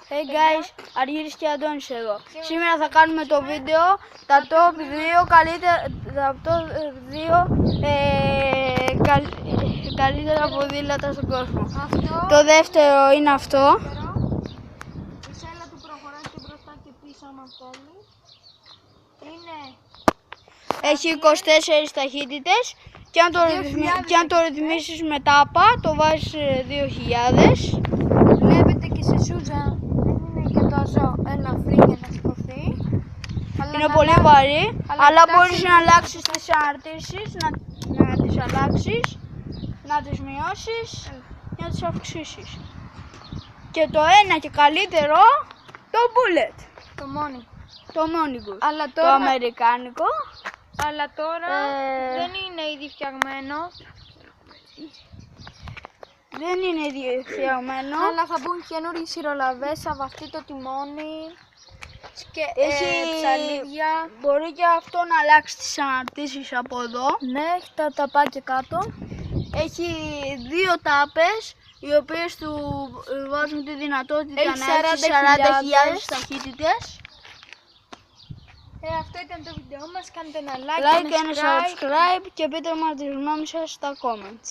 Hey guys, Αργύρης και Αντώνης εδώ. Σήμερα θα κάνουμε το βίντεο τα top 2 καλύτερα ποδήλατα στον κόσμο. Το δεύτερο είναι αυτό. Η σέλα του προχωράει και μπροστά και πίσω άμα θέλει. Έχει 24 ταχύτητες και αν το ρυθμίσεις με τάπα το βάζεις 2000. Βλέπετε και σε σούζα δεν είναι και τόσο ελαφρύ για να σηκωθεί. Είναι πολύ βαρύ, αλλά μπορείς να αλλάξεις τις αναρτήσεις, να τις αλλάξεις, να τις μειώσεις και να τις αυξήσεις. Και το ένα και καλύτερο, το Bullet. Το Monigus. Το αμερικάνικο. Αλλά τώρα δεν είναι ήδη φτιαγμένο. Δεν είναι ήδη φτιαγμένο. Αλλά θα μπουν καινούριοι σειρολαβές, θα βαφτεί το τιμόνι. Και ψαλίδια. Μπορεί και αυτό να αλλάξει τις αναρτήσεις από εδώ. Ναι, έχει τα ταπάκια κάτω. Έχει 2 τάπες, οι οποίες του βάζουν τη δυνατότητα Έχει να έχει 40.000 ταχύτητες. Αυτό ήταν το βίντεο μας. Κάντε ένα like, Like και ένα subscribe και πείτε μας τις γνώμες σας στα comments.